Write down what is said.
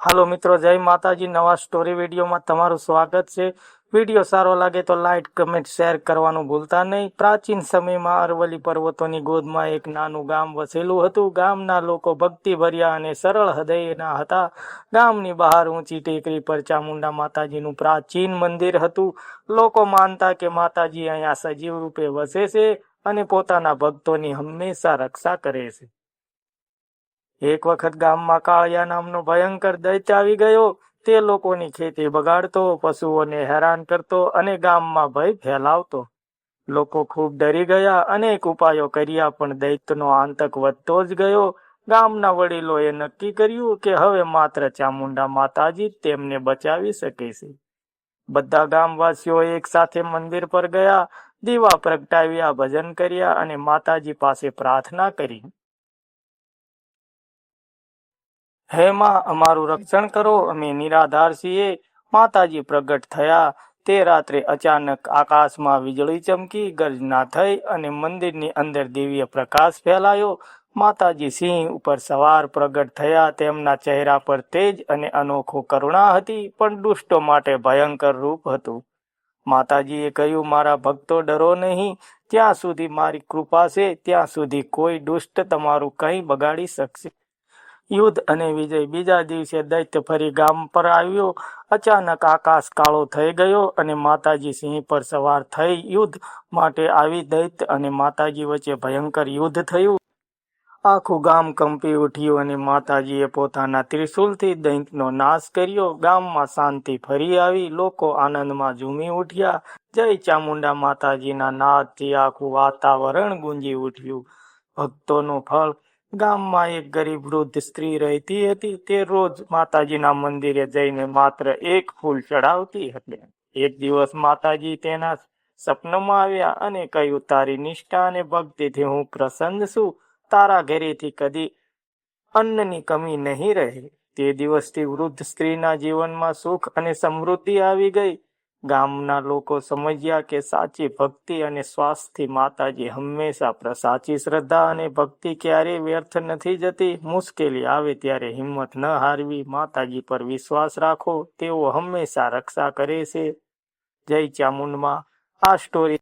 હાલો મિત્રો, જય માતાજી। નવા સ્ટોરી વિડીયોમાં તમારું સ્વાગત છે। વિડીયો સારો લાગે તો લાઈક, કમેન્ટ, શેર કરવાનું ભૂલતા નહીં। પ્રાચીન સમયમાં અરવલ્લી પર્વતોની ગોદમાં એક નાનું ગામ વસેલું હતું। ગામના લોકો ભક્તિભર્યા અને સરળ હૃદયના હતા। ગામની બહાર ઊંચી ટેકરી પર ચામુંડા માતાજીનું પ્રાચીન મંદિર હતું। લોકો માનતા કે માતાજી અહીંયા સજીવ રૂપે વસે છે અને પોતાના ભક્તોની હંમેશા રક્ષા કરે છે। એક વખત ગામમાં કાળિયા નામનો ભયંકર દૈત્ય આવી ગયો। તે લોકોની ખેતી બગાડતો, પશુઓને હેરાન કરતો અને ગામમાં ભય ફેલાવતો। લોકો ખૂબ ડરી ગયા, અનેક ઉપાયો કર્યા, પણ દૈત્યનો આતંક વધતો જ ગયો। ગામના વડીલોએ નક્કી કર્યું કે હવે માત્ર ચામુંડા માતાજી જ તેમને બચાવી શકે છે। બધા ગામવાસીઓ એક સાથે મંદિર પર ગયા, દીવા પ્રગટાવ્યા, ભજન કર્યા અને માતાજી પાસે પ્રાર્થના કરી। હે માં, અમારું રક્ષણ કરો, અમે નિરાધાર છીએ। માતાજી પ્રગટ થયા। તે રાત્રે અચાનક આકાશમાં વીજળી ચમકી, ગર્જના થઈ અને મંદિરની અંદર દિવ્ય પ્રકાશ ફેલાયો। માતાજી સિંહ ઉપર સવાર પ્રગટ થયા। તેમના ચહેરા પર તેજ અને અનોખો કરુણા હતી, પણ દુષ્ટો માટે ભયંકર રૂપ હતું। માતાજીએ કહ્યું, મારા ભક્તો, ડરો નહીં। જ્યાં સુધી મારી કૃપા છે ત્યાં સુધી કોઈ દુષ્ટ તમારું કંઈ બગાડી શકશે। યુદ્ધ અને વિજય। બીજા દિવસે દૈત્ય ફરી ગામ પર આવ્યો। અચાનક આકાશ કાળો થઈ ગયો અને માતાજી સિંહ પર સવાર થઈ યુદ્ધ માટે આવી। દૈત્ય અને માતાજી વચ્ચે ભયંકર યુદ્ધ થયું। આખું ગામ કંપી ઉઠ્યું અને માતાજીએ પોતાના ત્રિશૂલથી દૈત્યનો નાશ કર્યો। ગામમાં શાંતિ ફરી આવી। લોકો આનંદમાં ઝૂમી ઉઠ્યા। જય ચામુંડા માતાજીના નાદથી આખું વાતાવરણ ગુંજી ઉઠ્યું। ભક્તોનું ફળ। ગામમાં એક ગરીબ વૃદ્ધ સ્ત્રી રહેતી હતી। તે રોજ માતાજીના મંદિરે જઈને માત્ર એક ફૂલ ચડાવતી હતી। એક દિવસ માતાજી તેના સપનામાં આવ્યા અને કહ્યું, તારી નિષ્ઠા અને ભક્તિથી હું પ્રસન્ન છું। તારા ઘરેથી કદી અન્નની કમી નહીં રહે। તે દિવસથી વૃદ્ધ સ્ત્રીના જીવનમાં સુખ અને સમૃદ્ધિ આવી ગઈ। ગામના લોકો સમજ્યા કે સાચી ભક્તિ અને શ્વાસથી માતાજી હંમેશા સાચી શ્રદ્ધા અને ભક્તિ ક્યારેય વ્યર્થ નથી જતી। મુશ્કેલી આવે ત્યારે હિંમત ન હારવી, માતાજી પર વિશ્વાસ રાખો, તેઓ હંમેશા રક્ષા કરે છે। જય ચામુંડમાં। આ સ્ટોરી